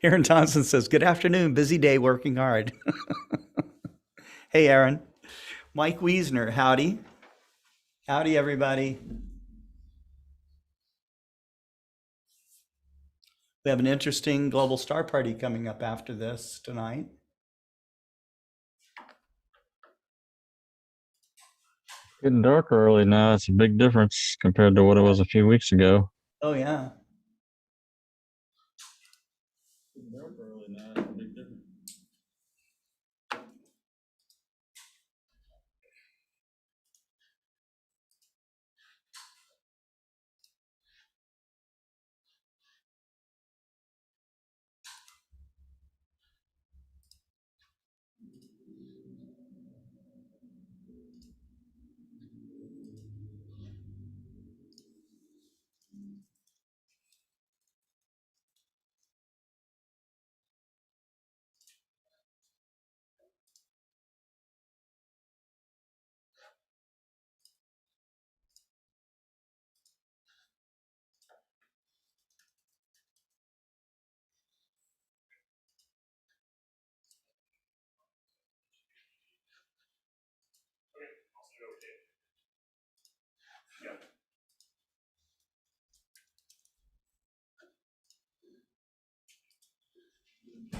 Aaron Thompson says, good afternoon, busy day working hard. Hey, Aaron. Mike Wiesner, howdy. Howdy, everybody. We have an interesting global star party coming up after this tonight. Getting darker early now. It's a big difference compared to what it was a few weeks ago. Oh, yeah. Getting darker early now. It's a big difference.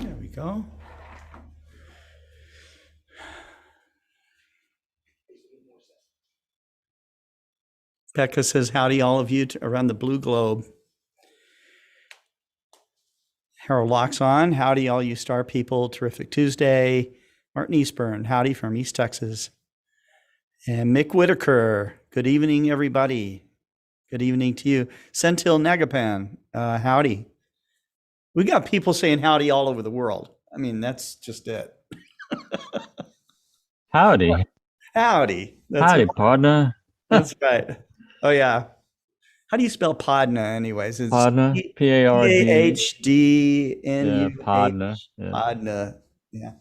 There we go. Becca says, howdy, all of you around the blue globe. Harold locks on. Howdy, all you star people. Terrific Tuesday. Martin Eastburn, howdy from East Texas. And Mick Whitaker, good evening, everybody. Good evening to you. Sentil Nagapan, howdy. We got people saying howdy all over the world. I mean, that's just it. Howdy. Howdy. Howdy, partner. That's right. Oh, yeah. How do you spell Podna, anyways? It's Partner. P-A-H-D-N-U-H. Yeah, partner. Yeah. Podna. Yeah.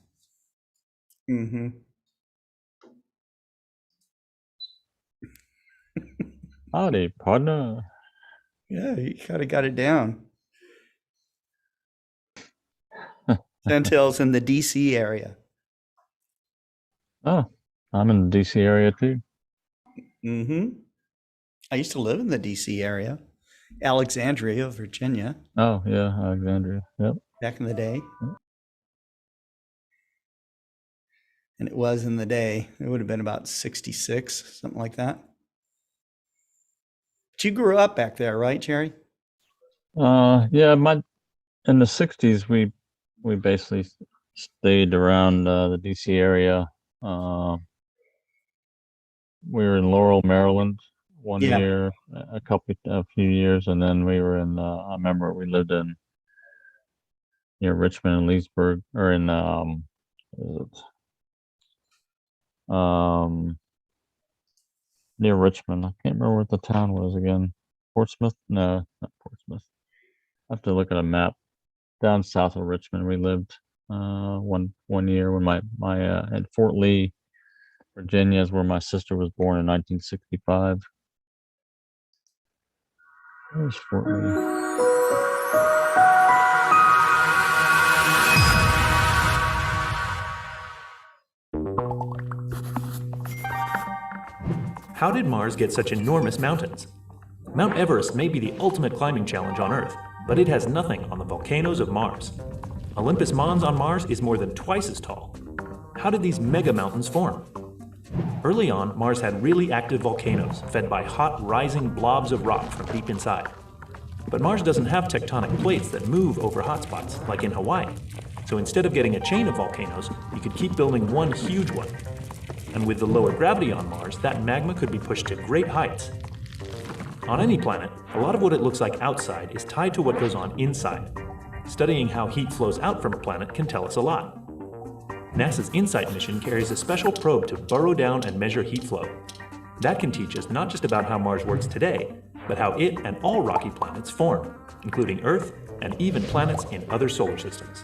Mm-hmm. Howdy, partner. Yeah, you kind of got it down. Sentinel's in the DC area. Oh, I'm in the DC area too. Mm-hmm. I used to live in the DC area, Alexandria, Virginia. Oh, yeah, Alexandria. Yep. Back in the day. Yep. And it was in the day. It would have been about 66, something like that. But you grew up back there, right, Jerry? Yeah, in the 60s we basically stayed around the DC area. We were in Laurel, Maryland one year, a few years, and then we were in I remember we lived in near Richmond and Leesburg, or in near Richmond. I can't remember what the town was again. Portsmouth? No, not Portsmouth. I have to look at a map. Down south of Richmond, we lived one year when my at Fort Lee, Virginia, is where my sister was born in 1965. Where's Fort Lee? How did Mars get such enormous mountains? Mount Everest may be the ultimate climbing challenge on Earth, but it has nothing on the volcanoes of Mars. Olympus Mons on Mars is more than twice as tall. How did these mega mountains form? Early on, Mars had really active volcanoes fed by hot, rising blobs of rock from deep inside. But Mars doesn't have tectonic plates that move over hotspots, like in Hawaii. So instead of getting a chain of volcanoes, you could keep building one huge one. And with the lower gravity on Mars, that magma could be pushed to great heights. On any planet, a lot of what it looks like outside is tied to what goes on inside. Studying how heat flows out from a planet can tell us a lot. NASA's InSight mission carries a special probe to burrow down and measure heat flow. That can teach us not just about how Mars works today, but how it and all rocky planets form, including Earth and even planets in other solar systems.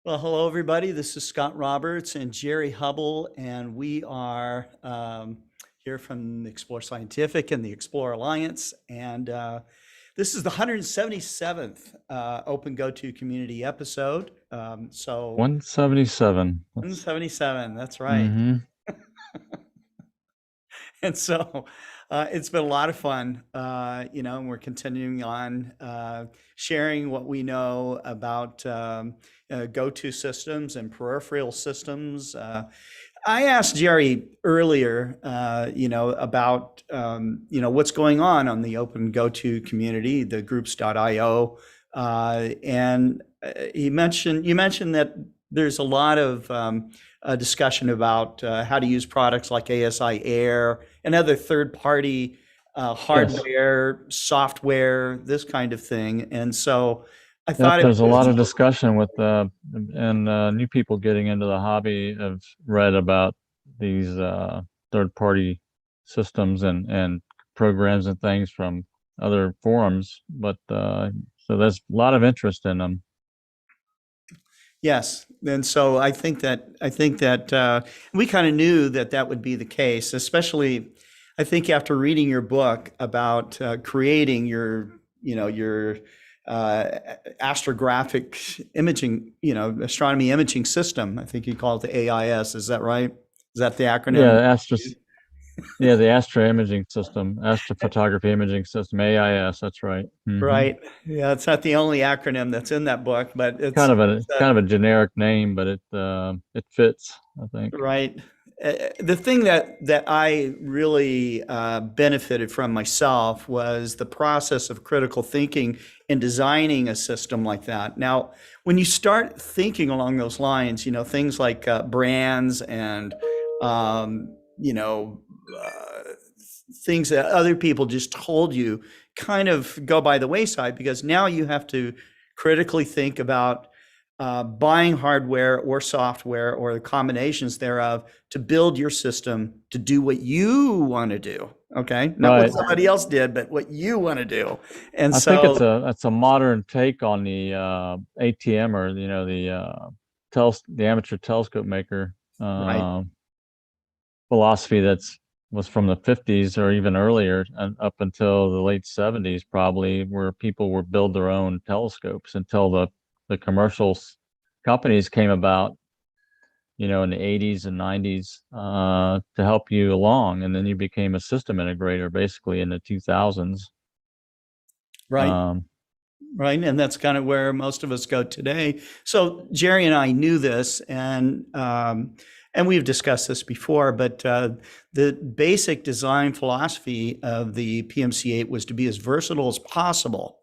Well, hello, everybody. This is Scott Roberts and Jerry Hubbell, and we are here from Explore Scientific and the Explore Alliance. And this is the 177th OpenGOTO Community episode. So 177. 177, that's right. Mm-hmm. And so it's been a lot of fun, and we're continuing on sharing what we know about GOTO systems and peripheral systems. I asked Jerry earlier, about, what's going on the OpenGOTO community, the groups.io. And you mentioned that there's a lot of discussion about how to use products like ASI Air and other third-party hardware, software, this kind of thing. And so I thought There's a lot of discussion with new people getting into the hobby. Have read about these third-party systems and programs and things from other forums, but so there's a lot of interest in them. Yes, and so I think that we kind of knew that would be the case, especially I think after reading your book about creating your astrographic imaging, astronomy imaging system. I think you call it the AIS. Is that right? Is that the acronym? Yeah, the Astro Imaging System, Astrophotography Imaging System, AIS. That's right. Mm-hmm. Right. Yeah, it's not the only acronym that's in that book, but it's kind of a generic name, but it fits, I think. Right. The thing that I really benefited from myself was the process of critical thinking in designing a system like that. Now, when you start thinking along those lines, things like brands and things that other people just told you kind of go by the wayside, because now you have to critically think about buying hardware or software or the combinations thereof to build your system to do what you want to do. Okay, not what somebody else did, but what you want to do. And I think it's a modern take on the ATM, or the amateur telescope maker philosophy was from the 50s or even earlier, and up until the late 70s probably, where people would build their own telescopes until the commercial companies came about, in the 80s and 90s to help you along, and then you became a system integrator basically in the 2000s. Right. Right, and that's kind of where most of us go today. So Jerry and I knew this, and we've discussed this before, but the basic design philosophy of the PMC-Eight was to be as versatile as possible,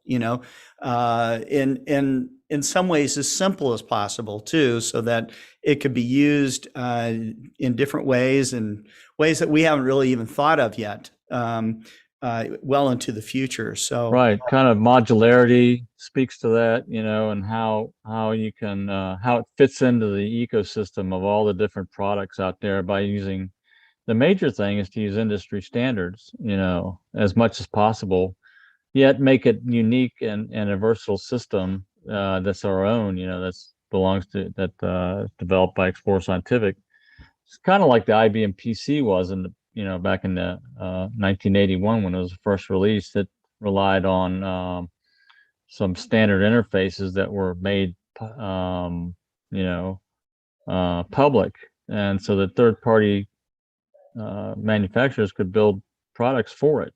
in some ways as simple as possible too, so that it could be used in different ways, and ways that we haven't really even thought of yet, well into the future. So right, kind of modularity speaks to that, and how you can how it fits into the ecosystem of all the different products out there by using. The major thing is to use industry standards, as much as possible, yet make it unique and a versatile system that's our own, that's developed by Explore Scientific. It's kind of like the IBM PC was in the, back in the 1981 when it was first released. It relied on some standard interfaces that were made, public, and so that third-party manufacturers could build products for it.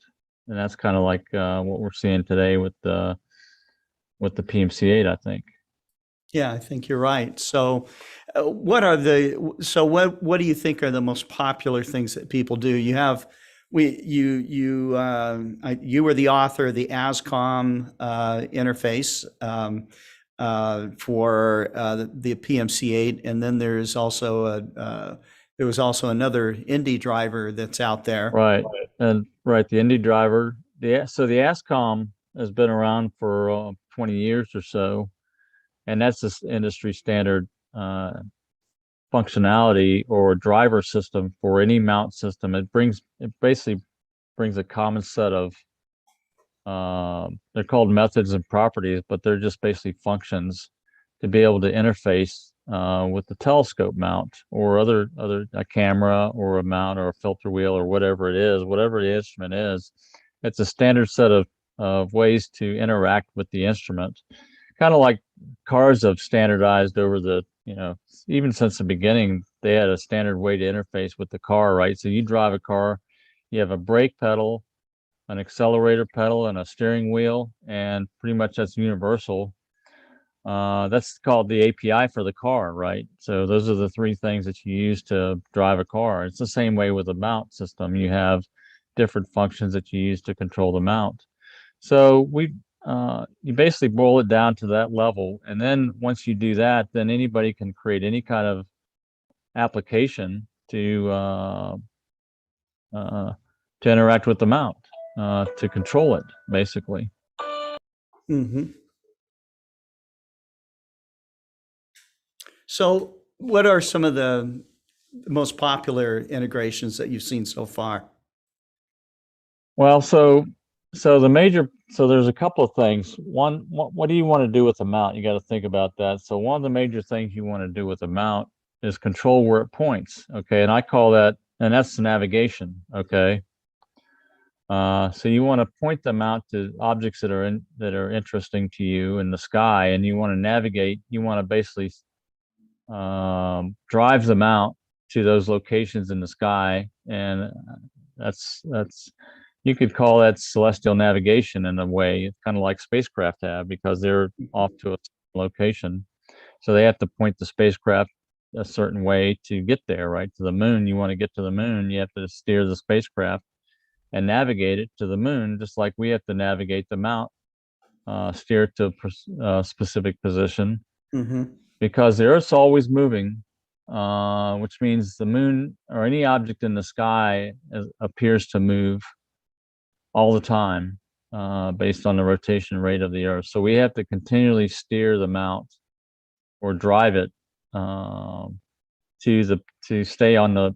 And that's kind of like what we're seeing today with the PMC-Eight, I think. Yeah, I think you're right. So what do you think are the most popular things that people do? You were the author of the ASCOM interface for the PMC-Eight, and then there was also another Indy driver that's out there. Right, the Indy driver. So the ASCOM has been around for 20 years or so, and that's this industry standard functionality or driver system for any mount system. It basically brings a common set of they're called methods and properties, but they're just basically functions to be able to interface with the telescope mount or a camera or a mount or a filter wheel or whatever it is, whatever the instrument is. It's a standard set of ways to interact with the instrument. Kind of like cars have standardized over the, even since the beginning, they had a standard way to interface with the car, right? So you drive a car, you have a brake pedal, an accelerator pedal, and a steering wheel, and pretty much that's universal. That's called the API for the car, right? So those are the three things that you use to drive a car. It's the same way with a mount system. You have different functions that you use to control the mount. So you basically boil it down to that level. And then once you do that, then anybody can create any kind of application to interact with the mount, to control it, basically. Mm-hmm. So what are some of the most popular integrations that you've seen so far? Well, so there's a couple of things. One, what do you want to do with the mount? You got to think about that. So one of the major things you want to do with the mount is control where it points. Okay, and I call that, and that's the navigation. Okay, so you want to point the mount to objects that are interesting to you in the sky, and you want to navigate. You want to basically drive the mount to those locations in the sky, and that's you could call that celestial navigation in a way. It's kind of like spacecraft have, because they're off to a location, so they have to point the spacecraft a certain way to get there, right? To the moon, you want to get to the moon, you have to steer the spacecraft and navigate it to the moon, just like we have to navigate the mount, steer it to a specific position. Mm-hmm. Because the Earth's always moving, which means the moon or any object in the sky appears to move all the time, based on the rotation rate of the Earth. So we have to continually steer the mount or drive it to stay on the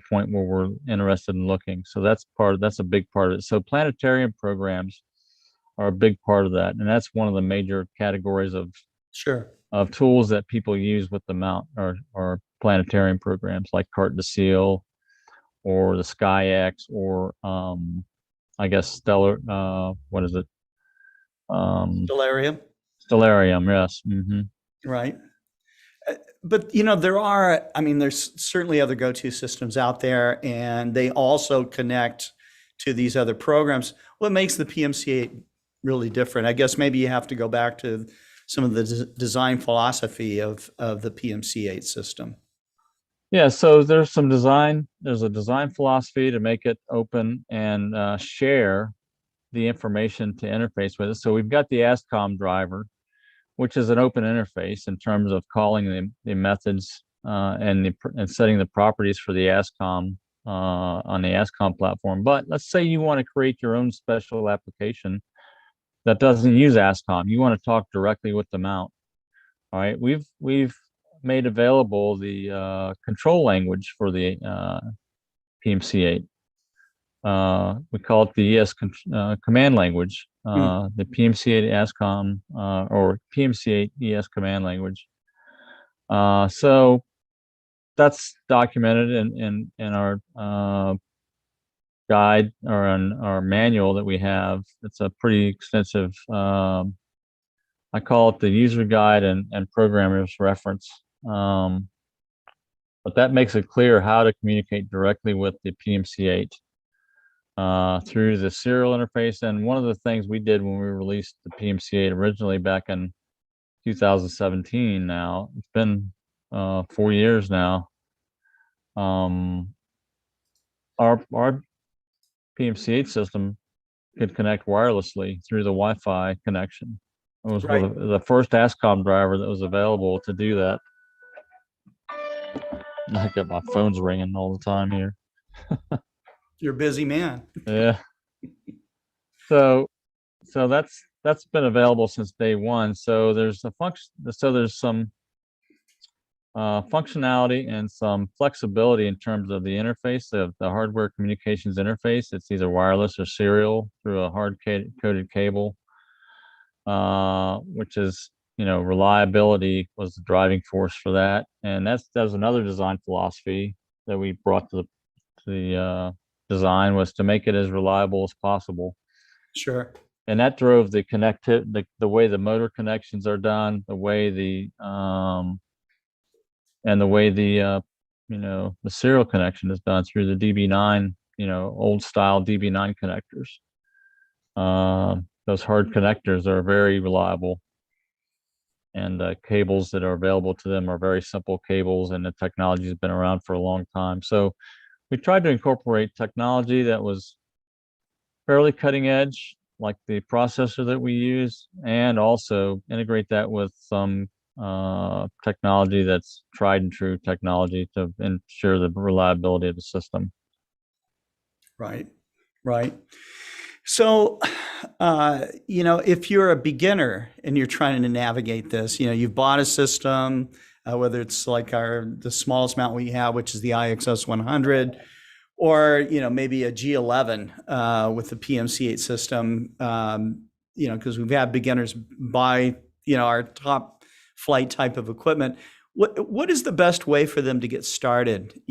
point where we're interested in looking. So that's a big part of it. So planetarium programs are a big part of that, and that's one of the major categories of tools that people use with the mount, or planetarium programs like Carte de Ciel or the SkyX, or I guess Stellar, what is it? Stellarium. Stellarium, yes. Mm-hmm. Right. But there's certainly other GOTO systems out there, and they also connect to these other programs. What makes the PMC-Eight really different? I guess maybe you have to go back to some of the design philosophy of the PMC-Eight system. Yeah, so there's a design philosophy to make it open and share the information to interface with it. So we've got the ASCOM driver, which is an open interface in terms of calling the methods and setting the properties for the ASCOM on the ASCOM platform. But let's say you want to create your own special application that doesn't use ASCOM. You want to talk directly with the mount. All right, we've made available the control language for the PMC-Eight. We call it the ES command language, the PMC-Eight ASCOM or PMC-Eight ES command language. So that's documented in our guide, or in our manual that we have. It's a pretty extensive, I call it the user guide and programmer's reference. But that makes it clear how to communicate directly with the PMC-Eight through the serial interface. And one of the things we did when we released the PMC-Eight originally back in 2017, now it's been 4 years now, our PMC-Eight system could connect wirelessly through the Wi-Fi connection. It was Right. the first ASCOM driver that was available to do that. I got my phone's ringing all the time here. You're a busy man. Yeah. So that's been available since day one. So there's a function. So there's some functionality and some flexibility in terms of the interface of the hardware communications interface. It's either wireless or serial through a hard coded cable, which is reliability was the driving force for that. And that was another design philosophy that we brought to the design, was to make it as reliable as possible. Sure. And that drove the way the motor connections are done, the way the the serial connection is done through the DB9, old style DB9 connectors. Those hard connectors are very reliable, and cables that are available to them are very simple cables, and the technology has been around for a long time. So we tried to incorporate technology that was fairly cutting edge, like the processor that we use, and also integrate that with some technology that's tried and true technology to ensure the reliability of the system. Right. Right. So, if you're a beginner and you're trying to navigate this, you've bought a system, whether it's like the smallest mount we have, which is the IXS 100, or maybe a G11 with the PMC-8 system, because we've had beginners buy our top flight type of equipment. What is the best way for them to get started?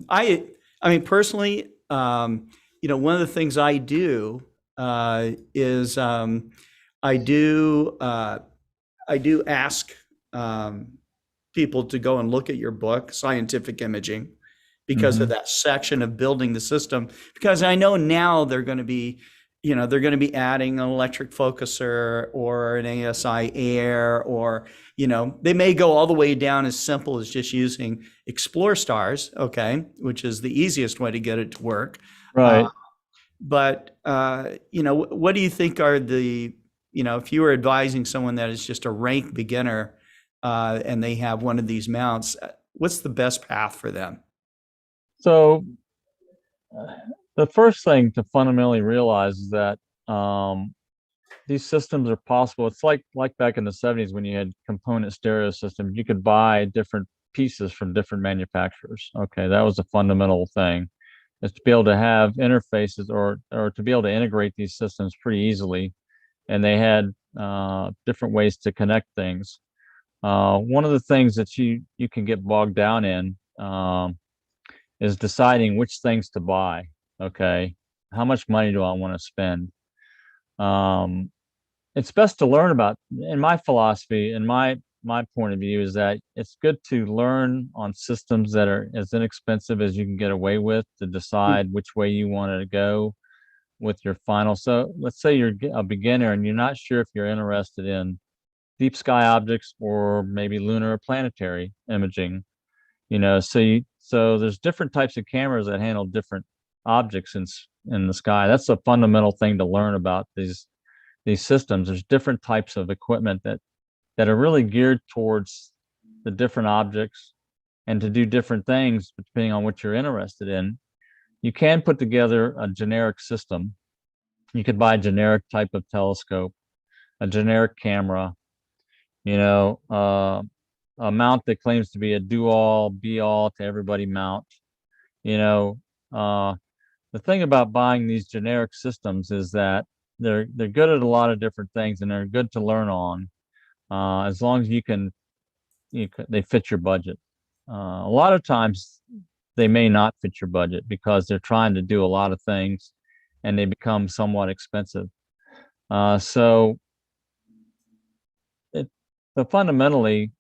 I mean personally, one of the things I do is I do ask people to go and look at your book, Scientific Imaging, because of that section of building the system. Because I know now they're going to be adding an electric focuser or an ASI Air, or they may go all the way down as simple as just using Explore Stars, okay, which is the easiest way to get it to work. Right. But what do you think are the, if you were advising someone that is just a rank beginner and they have one of these mounts, what's the best path for them? So the first thing to fundamentally realize is that these systems are possible. It's like back in the 70s when you had component stereo systems. You could buy different pieces from different manufacturers. Okay, that was a fundamental thing, is to be able to have interfaces or to be able to integrate these systems pretty easily. And they had different ways to connect things. One of the things that you can get bogged down in is deciding which things to buy. Okay, how much money do I want to spend? It's best to learn about, in my philosophy, and my point of view is that it's good to learn on systems that are as inexpensive as you can get away with, to decide which way you want to go with your final. So let's say you're a beginner and you're not sure if you're interested in deep sky objects or maybe lunar or planetary imaging. So there's different types of cameras that handle different objects in the sky. That's a fundamental thing to learn about these systems. There's different types of equipment that are really geared towards the different objects and to do different things depending on what you're interested in. You can put together a generic system. You could buy a generic type of telescope, a generic camera, a mount that claims to be a do-all, be-all to everybody mount. The thing about buying these generic systems is that they're good at a lot of different things, and they're good to learn on, as long as they fit your budget. A lot of times they may not fit your budget because they're trying to do a lot of things and they become somewhat expensive. So fundamentally,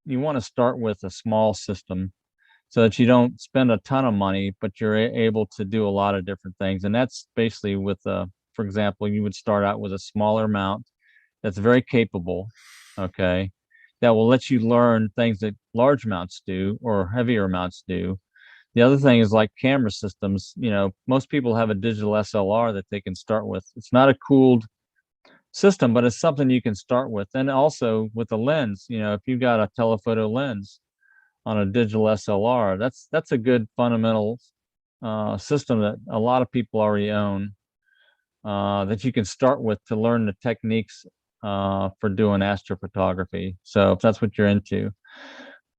you want to start with a small system so that you don't spend a ton of money, but you're able to do a lot of different things. And that's basically with, for example, you would start out with a smaller mount that's very capable, okay, that will let you learn things that large mounts do or heavier mounts do. The other thing is like camera systems. Most people have a digital SLR that they can start with. It's not a cooled system, but it's something you can start with. And also with a lens, if you've got a telephoto lens on a digital SLR, that's a good fundamental system that a lot of people already own, that you can start with to learn the techniques for doing astrophotography. So if that's what you're into.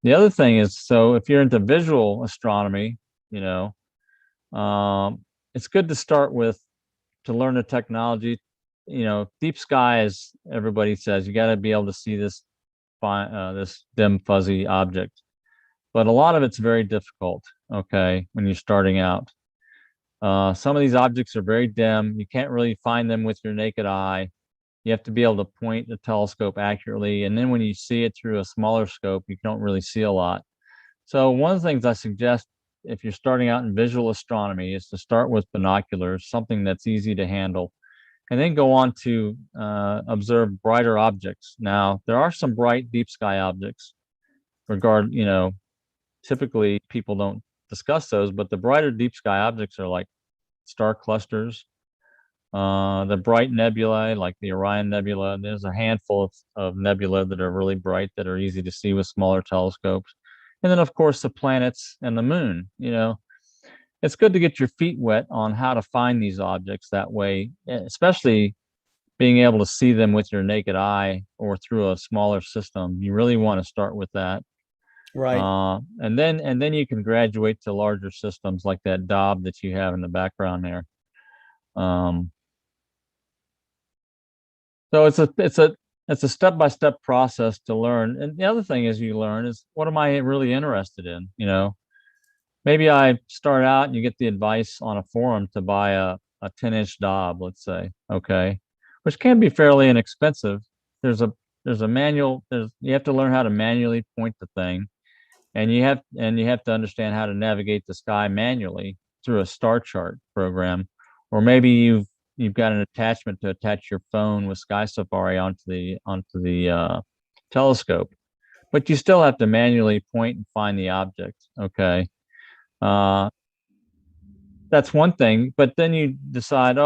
The other thing is, so if you're into visual astronomy, it's good to start with, to learn the technology. Deep sky, as everybody says, you got to be able to see this this dim fuzzy object. But a lot of it's very difficult, okay, when you're starting out. Some of these objects are very dim. You can't really find them with your naked eye. You have to be able to point the telescope accurately. And then when you see it through a smaller scope, you don't really see a lot. So one of the things I suggest if you're starting out in visual astronomy is to start with binoculars, something that's easy to handle, and then go on to observe brighter objects. Now, there are some bright deep sky objects. Typically people don't discuss those, but the brighter deep sky objects are like star clusters, the bright nebulae like the Orion Nebula. There's a handful of nebulae that are really bright that are easy to see with smaller telescopes. And then, of course, the planets and the moon. It's good to get your feet wet on how to find these objects that way, especially being able to see them with your naked eye or through a smaller system. You really want to start with that. Right. And then you can graduate to larger systems like that Dob that you have in the background there. So it's a step-by-step process to learn. And the other thing is you learn is, what am I really interested in? Maybe I start out and you get the advice on a forum to buy a 10-inch Dob, let's say, okay, which can be fairly inexpensive. There's a manual. You have to learn how to manually point the thing, and you have to understand how to navigate the sky manually through a star chart program, or maybe you've got an attachment to attach your phone with Sky Safari onto the telescope, but you still have to manually point and find the object. Okay, that's one thing. But then you decide,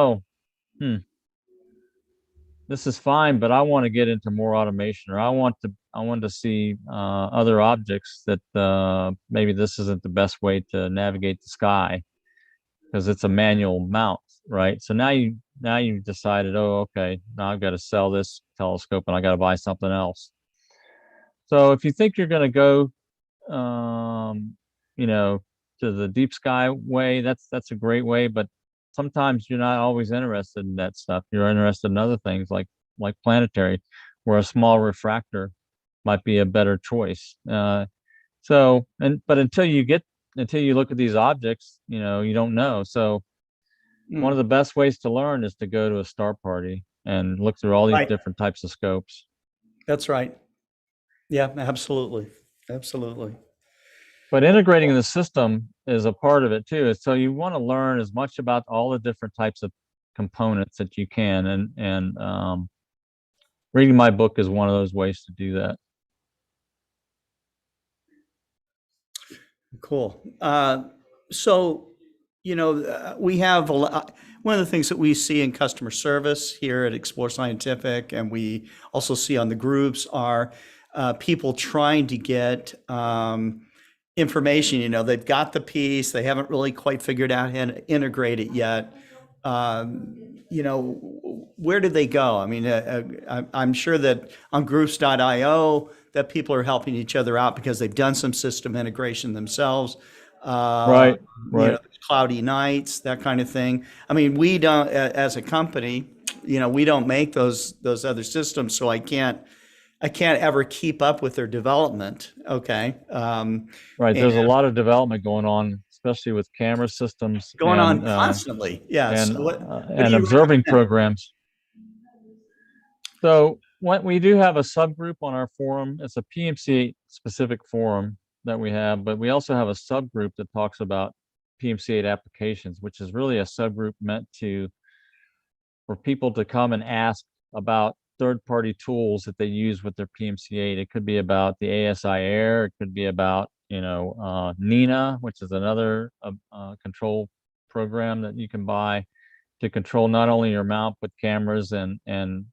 this is fine, but I want to get into more automation, or I want to see other objects that maybe this isn't the best way to navigate the sky because it's a manual mount, right? So now you've decided, okay, now I've got to sell this telescope and I got to buy something else. So if you think you're going to go, to the deep sky way, that's a great way, but sometimes you're not always interested in that stuff. You're interested in other things like planetary, where a small refractor might be a better choice. But until you look at these objects, you don't know. So one of the best ways to learn is to go to a star party and look through all these different types of scopes. That's right. Yeah, absolutely. Absolutely. But integrating the system is a part of it too. So you want to learn as much about all the different types of components that you can, and reading my book is one of those ways to do that. Cool. So, we have one of the things that we see in customer service here at Explore Scientific, and we also see on the groups, are people trying to get information. They've got the piece, they haven't really quite figured out how to integrate it yet. Where do they go? I mean, I'm sure that on groups.io that people are helping each other out because they've done some system integration themselves. Right. Cloudy nights, that kind of thing. I mean, we don't, as a company, we don't make those other systems, so I can't ever keep up with their development. Okay. Right. There's a lot of development going on, especially with camera systems going on constantly. Yeah. And observing programs. So we do have a subgroup on our forum. It's a PMC-Eight specific forum that we have, but we also have a subgroup that talks about PMC-Eight applications, which is really a subgroup meant for people to come and ask about third-party tools that they use with their PMC-Eight. It could be about the ASI Air. It could be about, Nina, which is another control program that you can buy to control not only your mount, but cameras and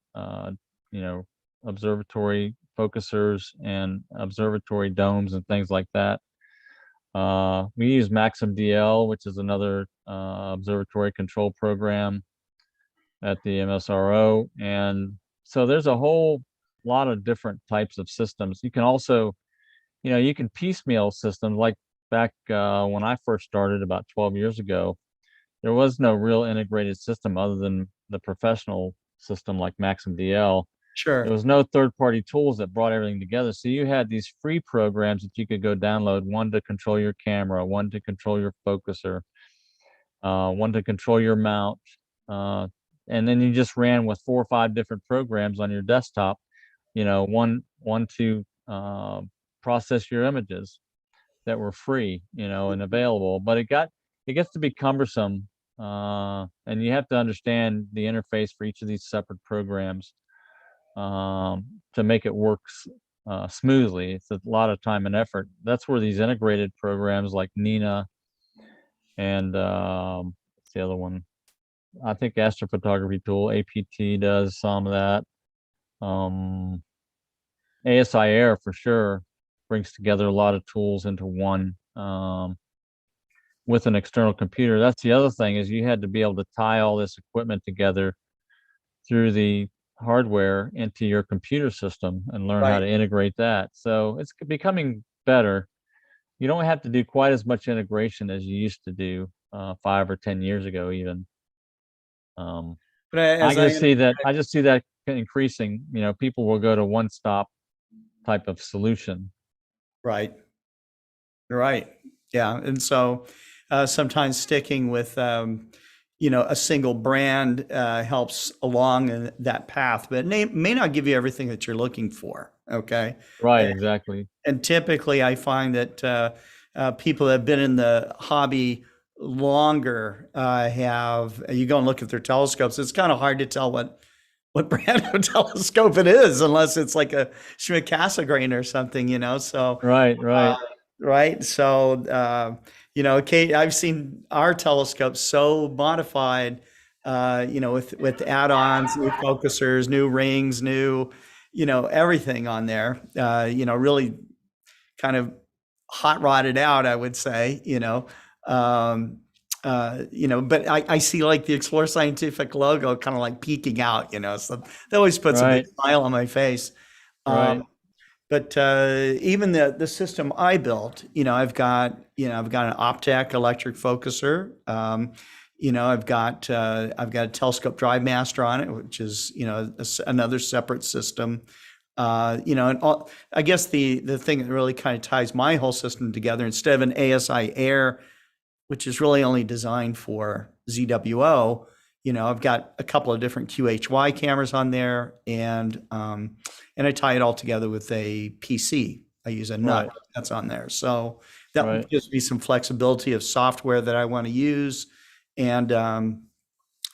observatory focusers and observatory domes and things like that. We use MaximDL, which is another observatory control program at the MSRO. And so there's a whole lot of different types of systems. You can also, you can piecemeal systems. Like back when I first started about 12 years ago, there was no real integrated system other than the professional system like MaximDL. Sure. There was no third-party tools that brought everything together. So you had these free programs that you could go download, one to control your camera, one to control your focuser, one to control your mount. And then you just ran with 4 or 5 different programs on your desktop, one to process your images that were free, and available. But it gets to be cumbersome, and you have to understand the interface for each of these separate programs to make it work smoothly. It's a lot of time and effort. That's where these integrated programs like Nina and what's the other one? I think astrophotography tool, APT, does some of that. ASI Air for sure brings together a lot of tools into one with an external computer. That's the other thing, is you had to be able to tie all this equipment together through the hardware into your computer system and learn how Right. to integrate that. So it's becoming better. You don't have to do quite as much integration as you used to do 5 or 10 years ago even. But I just see that increasing. People will go to one-stop type of solution. Right. Right. Yeah. And so sometimes sticking with, a single brand helps along in that path, but it may not give you everything that you're looking for. Okay. Right, exactly. And typically I find that people that have been in the hobby longer you go and look at their telescopes. It's kind of hard to tell what brand of telescope it is, unless it's like a Schmidt Cassegrain or something, so. Right. Right. So, Kate, I've seen our telescopes so modified, with add-ons, new focusers, new rings, new, everything on there, really kind of hot rodded out, I would say, but I see like the Explore Scientific logo kind of like peeking out, so that always puts a big smile on my face. Right. But even the system I built, I've got an Optec electric focuser. I've got a telescope drive master on it, which is another separate system. I guess the thing that really kind of ties my whole system together, instead of an ASI Air, which is really only designed for ZWO, I've got a couple of different QHY cameras on there, and I tie it all together with a PC. I use a nut that's on there, so that gives me some flexibility of software that I want to use, and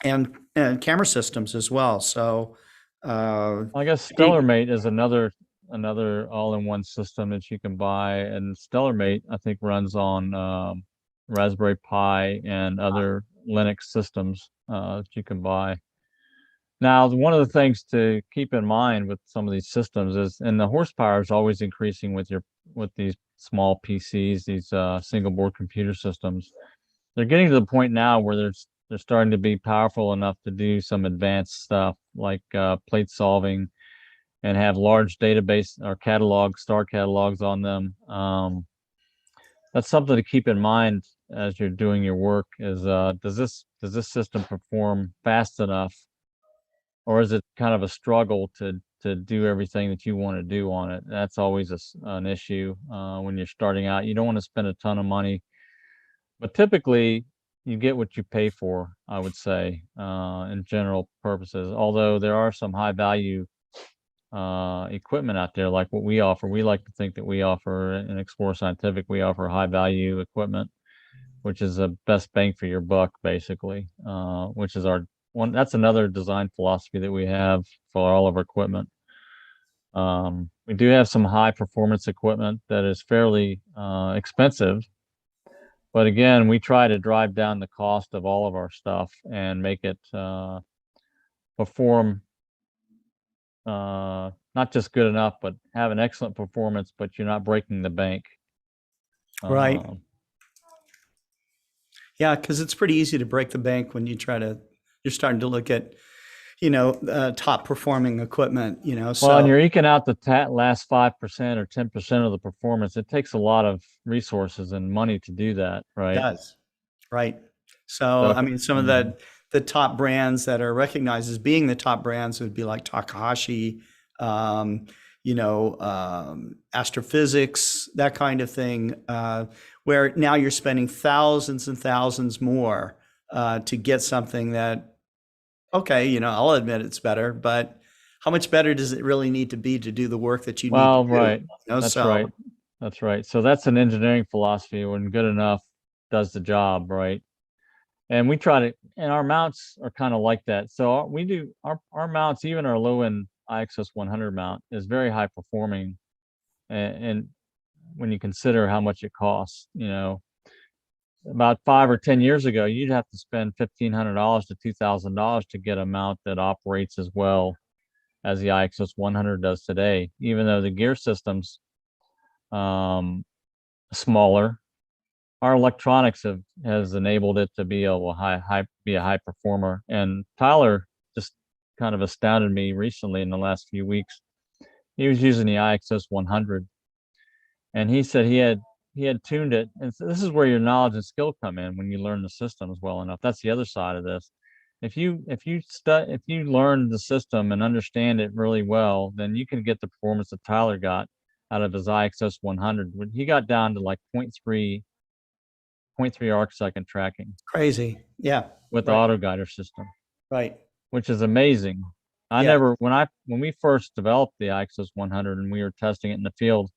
camera systems as well. So I guess StellarMate is another all-in-one system that you can buy, and StellarMate I think runs on Raspberry Pi and other Linux systems that you can buy. Now, one of the things to keep in mind with some of these systems is, and the horsepower is always increasing with these small PCs, these single board computer systems. They're getting to the point now where they're starting to be powerful enough to do some advanced stuff like plate solving and have large database or star catalogs on them. That's something to keep in mind as you're doing your work, is does this system perform fast enough, or is it kind of a struggle to do everything that you want to do on it? That's always an issue when you're starting out. You don't want to spend a ton of money, but typically you get what you pay for, I would say, in general purposes. Although there are some high value equipment out there like what we offer. We like to think that we offer in Explore Scientific, we offer high value equipment, which is the best bang for your buck, basically, which is our one. That's another design philosophy that we have for all of our equipment. We do have some high performance equipment that is fairly expensive, but again, we try to drive down the cost of all of our stuff and make it perform not just good enough, but have an excellent performance, but you're not breaking the bank. Right. Yeah, because it's pretty easy to break the bank when you're starting to look at, top performing equipment, so. Well, and you're eking out the last 5% or 10% of the performance. It takes a lot of resources and money to do that, right? It does. Right. So, I mean, some of the top brands that are recognized as being the top brands would be like Takahashi, astrophysics, that kind of thing, where now you're spending thousands and thousands more to get something that, okay, I'll admit it's better, but how much better does it really need to be to do the work that you need Well, to do? right. That's right. That's right. So that's an engineering philosophy. When good enough does the job, right? And we try to, and our mounts are kind of like that. So we do our mounts, even our low end IXS 100 mount, is very high performing. And when you consider how much it costs, about 5 or 10 years ago, you'd have to spend $1,500 to $2,000 to get a mount that operates as well as the IXS 100 does today, even though the gear system's smaller. Our electronics has enabled it to be able to be a high performer. And Tyler just kind of astounded me recently in the last few weeks. He was using the IXS 100, and he said he had tuned it. And so this is where your knowledge and skill come in when you learn the systems well enough. That's the other side of this. If you learn the system and understand it really well, then you can get the performance that Tyler got out of his IXS 100. When he got down to like 0.3 arc second tracking. Crazy. Yeah. With the auto guider system. Right. Which is amazing. When we first developed the IXS 100 and we were testing it in the field,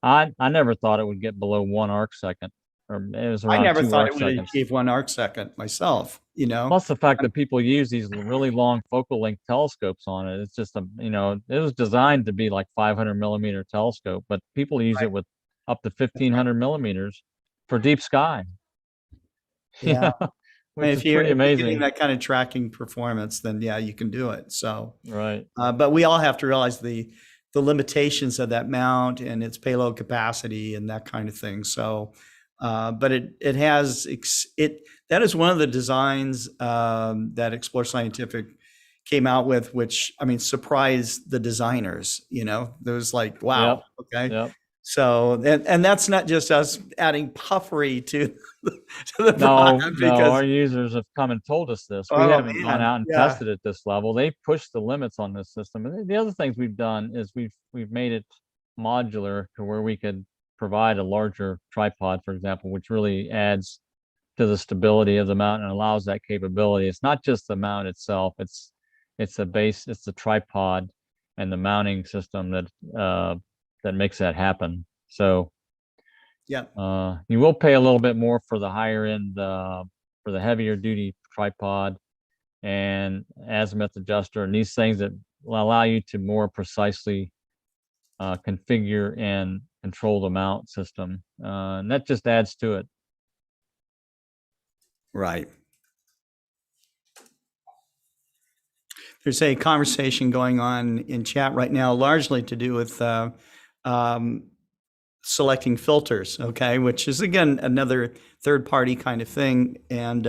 I never thought it would get below 1 arc second. Or it was around I never 2 thought arc it would seconds. achieve 1 arc second myself, Plus the fact that people use these really long focal length telescopes on it. It's just it was designed to be like 500 millimeter telescope, but people use it with up to 1500 millimeters for deep sky. Yeah. Which is if you're pretty amazing. getting that kind of tracking performance, then yeah, you can do it. So right. But we all have to realize the limitations of that mount and its payload capacity and that kind of thing. So, but that is one of the designs that Explore Scientific came out with, which surprised the designers. There was like, wow, Yep. okay. Yep. So, and that's not just us adding puffery to the No, product, our users have come and told us this. We haven't gone out and yeah. tested at this level. They pushed the limits on this system. And the other things we've done is we've made it modular to where we could provide a larger tripod, for example, which really adds to the stability of the mount and allows that capability. It's not just the mount itself. It's the base, it's the tripod and the mounting system that makes that happen. So yeah, you will pay a little bit more for the higher end, for the heavier duty tripod and azimuth adjuster and these things that will allow you to more precisely configure and control the mount system. And that just adds to it. right. There's a conversation going on in chat right now, largely to do with selecting filters, okay, which is again another third-party kind of thing. And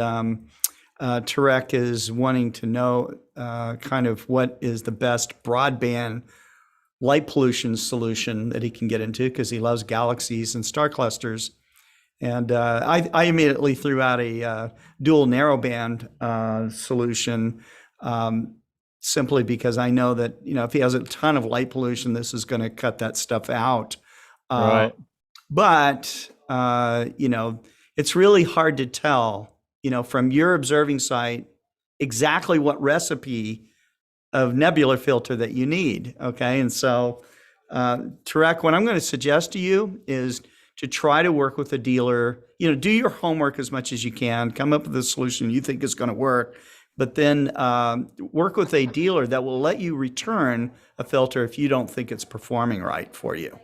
Tarek is wanting to know kind of what is the best broadband light pollution solution that he can get into, because he loves galaxies and star clusters. And I immediately threw out a dual narrowband solution, simply because I know that if he has a ton of light pollution, this is going to cut that stuff out. Right. But it's really hard to tell, from your observing site exactly what recipe of nebular filter that you need. Okay, and so Tarek, what I'm going to suggest to you is to try to work with a dealer. Do your homework as much as you can. Come up with a solution you think is going to work. But then work with a dealer that will let you return a filter if you don't think it's performing right for you,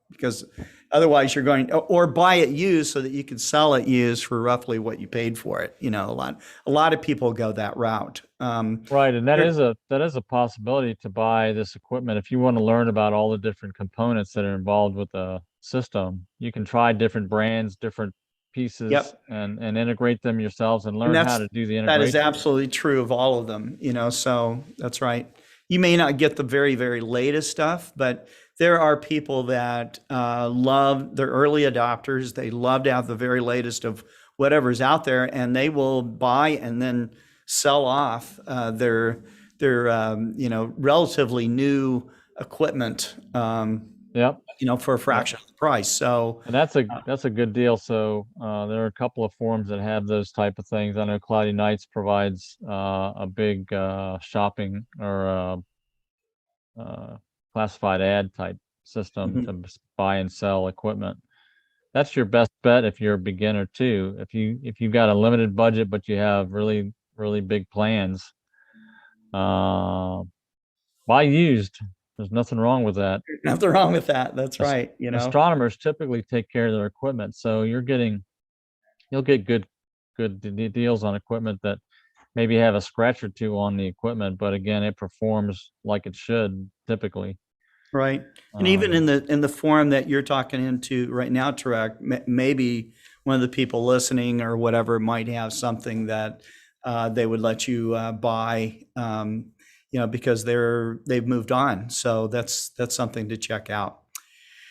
because otherwise you're going, or buy it used so that you can sell it used for roughly what you paid for it. A lot of people go that route. Right, and that is a possibility to buy this equipment. If you want to learn about all the different components that are involved with the system, you can try different brands, different pieces, Yep. and integrate them yourselves and learn how to do the integration. That is absolutely true of all of them, so that's right. You may not get the very, very latest stuff, but there are people that love, they're early adopters. They love to have the very latest of whatever's out there, and they will buy and then sell off their relatively new equipment, Yep. for a fraction of the price. So, And that's a good deal. So there are a couple of forums that have those type of things. I know Cloudy Nights provides a big shopping or classified ad type system to buy and sell equipment. That's your best bet if you're a beginner too. If you've got a limited budget but you have really big plans, buy used. There's nothing wrong with that. nothing wrong with that. That's right. Astronomers typically take care of their equipment, so you'll get good deals on equipment that maybe have a scratch or two on the equipment, but again, it performs like it should typically. Right. And even in the forum that you're talking into right now, Tarek, maybe one of the people listening or whatever might have something that they would let you buy, because they've moved on. So that's something to check out.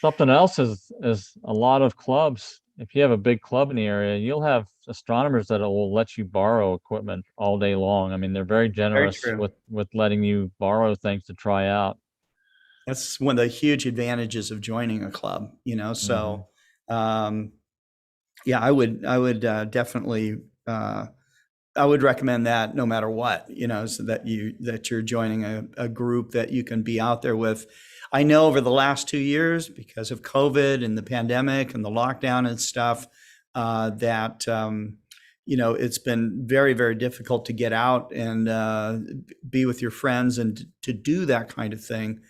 Something else is a lot of clubs. If you have a big club in the area, you'll have astronomers that will let you borrow equipment all day long. I mean, they're very generous with letting you borrow things to try out. That's one of the huge advantages of joining a club, So, yeah, I would definitely, I would recommend that no matter what, so that you're joining a group that you can be out there with. I know over the last 2 years, because of COVID and the pandemic and the lockdown and stuff, that it's been very, very difficult to get out and be with your friends and to do that kind of thing.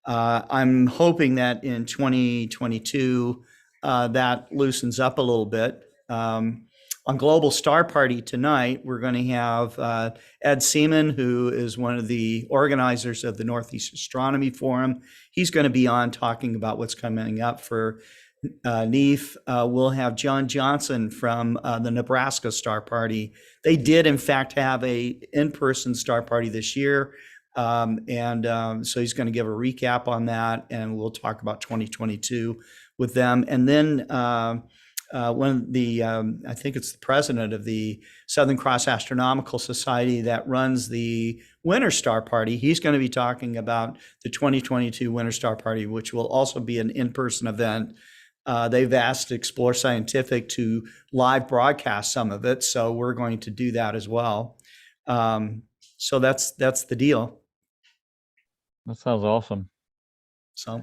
I'm hoping that in 2022, that loosens up a little bit. On Global Star Party tonight, we're going to have Ed Seaman, who is one of the organizers of the Northeast Astronomy Forum. He's going to be on talking about what's coming up for NEAF. We'll have John Johnson from the Nebraska Star Party. They did, in fact, have a in-person Star Party this year. So he's going to give a recap on that, and we'll talk about 2022 with them. And then one of the, I think it's the president of the Southern Cross Astronomical Society that runs the Winter Star Party. He's going to be talking about the 2022 Winter Star Party, which will also be an in-person event. They've asked Explore Scientific to live broadcast some of it, so we're going to do that as well. So that's the deal. That sounds awesome. So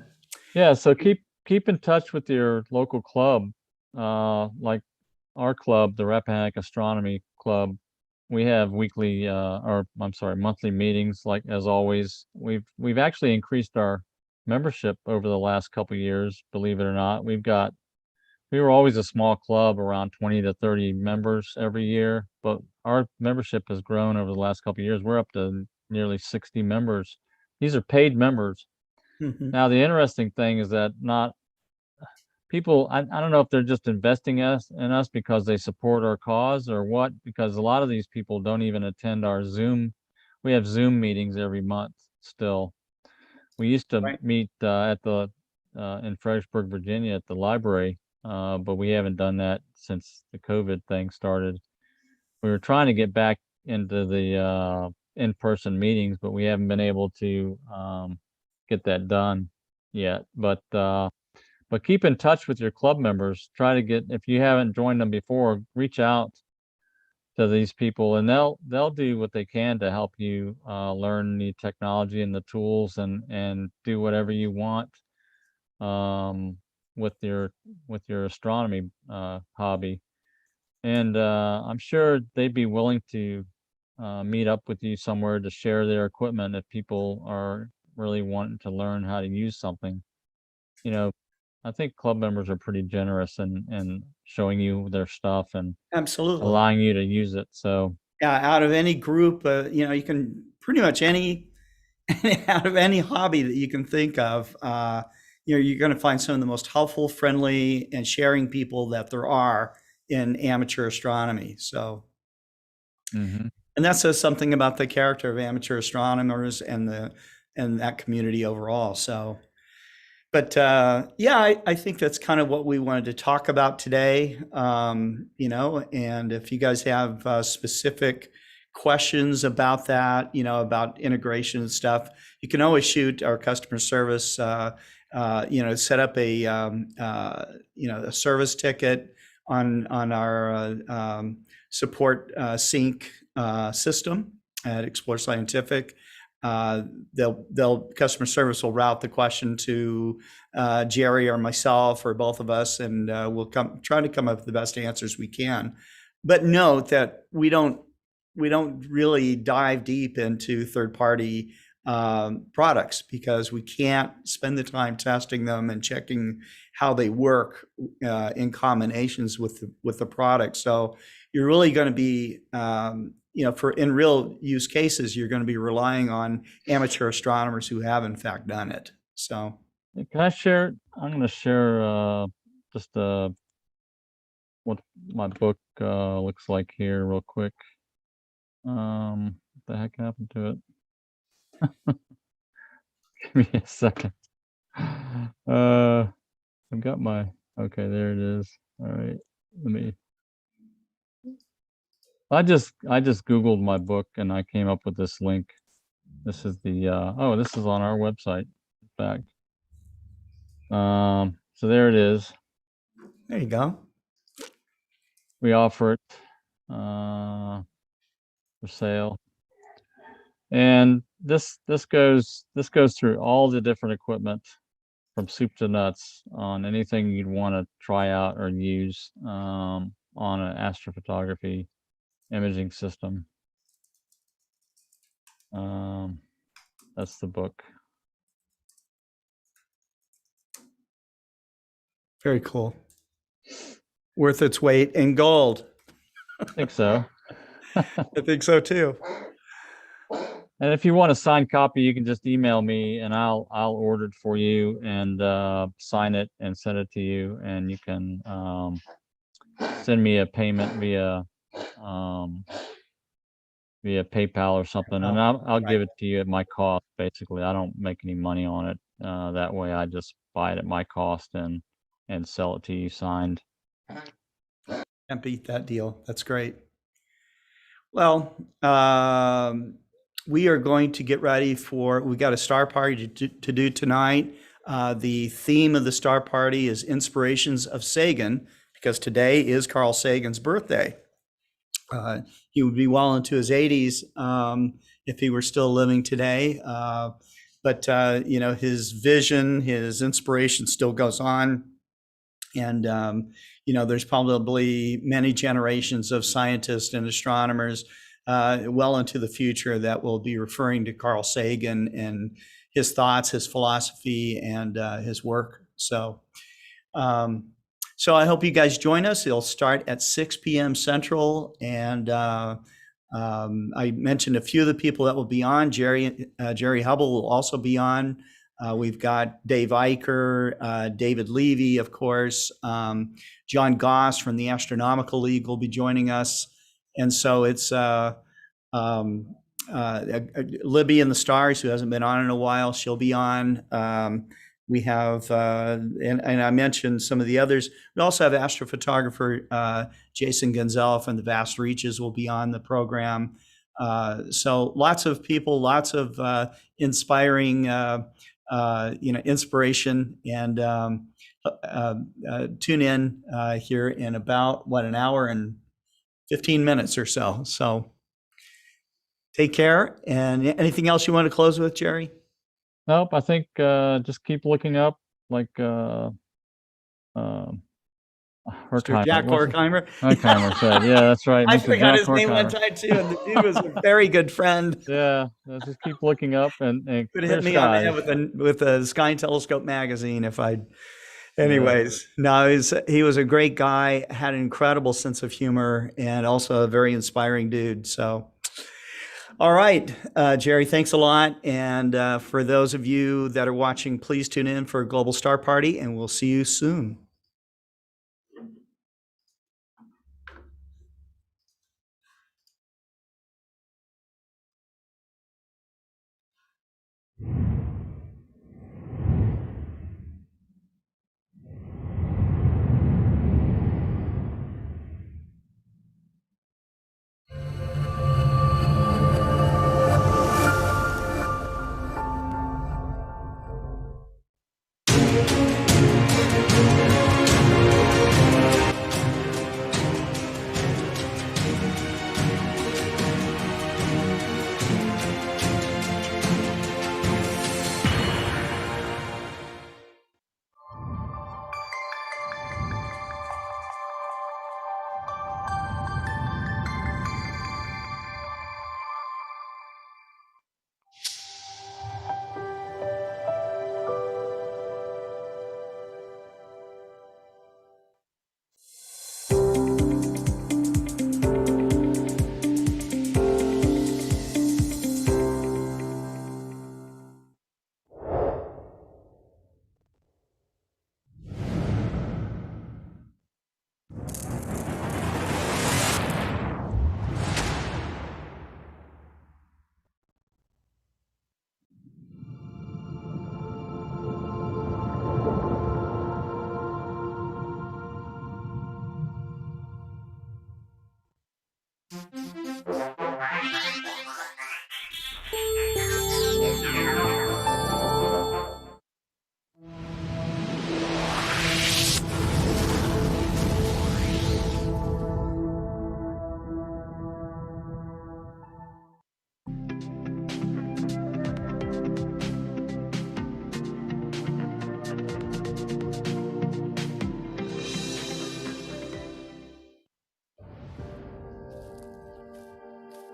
yeah, so keep in touch with your local club. Like our club, the Rappahannock Astronomy Club, we have monthly meetings. Like as always, we've actually increased our membership over the last couple of years. Believe it or not, we were always a small club, around 20 to 30 members every year, but our membership has grown over the last couple of years. We're up to nearly 60 members. These are paid members. mm-hmm. Now, the interesting thing is that not people, I don't know if they're just investing in us because they support our cause or what, because a lot of these people don't even attend our Zoom. We have Zoom meetings every month still. We used to meet in Fredericksburg, Virginia at the library, but we haven't done that since the COVID thing started. We were trying to get back into the in-person meetings, but we haven't been able to get that done yet. But keep in touch with your club members. Try to get, if you haven't joined them before, reach out to these people, and they'll do what they can to help you learn the technology and the tools and do whatever you want with your astronomy hobby. And I'm sure they'd be willing to meet up with you somewhere to share their equipment if people are really wanting to learn how to use something. I think club members are pretty generous in showing you their stuff and Absolutely allowing you to use it. So yeah, out of any group, you can pretty much out of any hobby that you can think of, you're going to find some of the most helpful, friendly, and sharing people that there are in amateur astronomy. So, and that says something about the character of amateur astronomers and that community overall. So, But yeah, I think that's kind of what we wanted to talk about today. You know, and if you guys have specific questions about that, you know, about integration and stuff, you can always shoot our customer service. You know, set up a you know, a service ticket on our support sync system at Explore Scientific. They'll customer service will route the question to Jerry or myself or both of us, and we'll try to come up with the best answers we can. But note that we don't really dive deep into third-party products because we can't spend the time testing them and checking how they work in combinations with the product. So you're really going to be you know, for in real use cases, you're going to be relying on amateur astronomers who have in fact done it. So Can I share? I'm going to share just what my book looks like here real quick. What the heck happened to it? Give me a second. I've got my, okay, there it is. All right, let me. I just Googled my book and I came up with this link. This is the oh, this is on our website, in fact. So there it is. there you go. We offer it for sale, and this goes through all the different equipment from soup to nuts on anything you'd want to try out or use on an astrophotography imaging system. That's the book. Very cool. Worth its weight in gold. I think so. I think so too. And if you want a signed copy, you can just email me and I'll order it for you and sign it and send it to you. And you can send me a payment via PayPal or something, and I'll give it to you at my cost. Basically, I don't make any money on it. That way, I just buy it at my cost and sell it to you signed. Can't beat that deal. That's great. Well, we are going to get ready for, we got a star party to do tonight. The theme of the star party is Inspirations of Sagan, because today is Carl Sagan's birthday. He would be well into his 80s if he were still living today. But you know, his vision, his inspiration still goes on. And you know, there's probably many generations of scientists and astronomers well into the future that will be referring to Carl Sagan and his thoughts, his philosophy, and his work. So I hope you guys join us. It'll start at 6 p.m. Central. And I mentioned a few of the people that will be on. Jerry Hubbell will also be on. We've got Dave Eicher, David Levy, of course. John Goss from the Astronomical League will be joining us. And so it's Libby and the Stars, who hasn't been on in a while. She'll be on. We have, and I mentioned some of the others. We also have astrophotographer Jason Gonzalez from the Vast Reaches will be on the program. So lots of people, lots of inspiring, you know, inspiration. And tune in here in about, an hour and 15 minutes or so. So take care. And anything else you want to close with, Jerry? Nope, I think just keep looking up, like Mr. Horkheimer. Jack Horkheimer. Horkheimer said, yeah, that's right. I Mr. forgot Jack his name one Horkheimer. time too, and the dude was a very good friend. Yeah, just keep looking up and Could clear hit me on the skies. head with a Sky and Telescope magazine if I'd. Anyways, no, he was a great guy, had an incredible sense of humor, and also a very inspiring dude. So, all right, Jerry, thanks a lot. And for those of you that are watching, please tune in for Global Star Party, and we'll see you soon.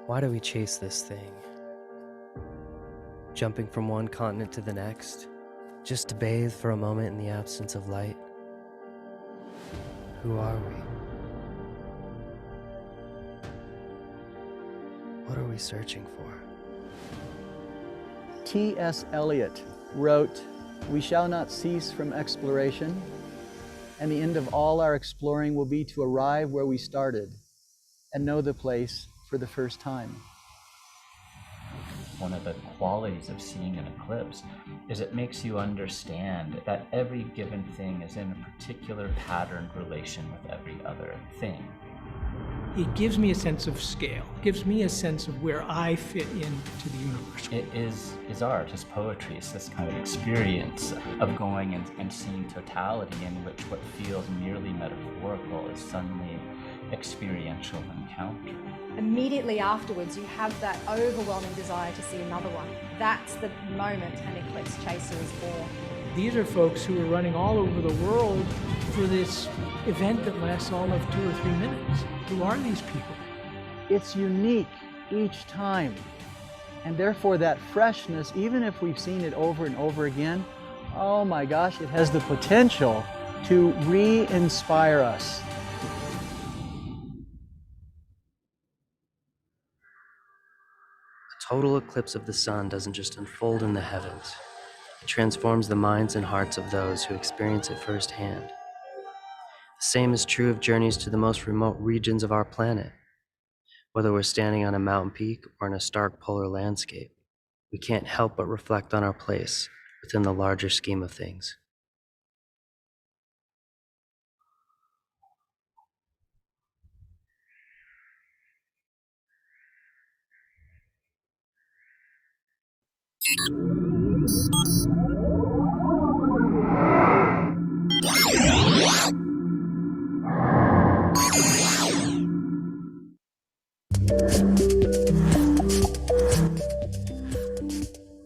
Why do we chase this thing? Jumping from one continent to the next, just to bathe for a moment in the absence of light? Who are we? What are we searching for? T.S. Eliot wrote, "We shall not cease from exploration, and the end of all our exploring will be to arrive where we started and know the place for the first time." One of the qualities of seeing an eclipse is it makes you understand that every given thing is in a particular patterned relation with every other thing. It gives me a sense of scale, gives me a sense of where I fit into the universe. It is art, it's poetry, it's this kind of experience of going and seeing totality in which what feels merely metaphorical is suddenly experiential encounter. Immediately afterwards, you have that overwhelming desire to see another one. That's the moment an eclipse chaser is born. These are folks who are running all over the world for this event that lasts all of 2 or 3 minutes. Who are these people? It's unique each time, and therefore that freshness, even if we've seen it over and over again, oh my gosh, it has the potential to re-inspire us. A total eclipse of the sun doesn't just unfold in the heavens. It transforms the minds and hearts of those who experience it firsthand. The same is true of journeys to the most remote regions of our planet. Whether we're standing on a mountain peak or in a stark polar landscape, we can't help but reflect on our place within the larger scheme of things.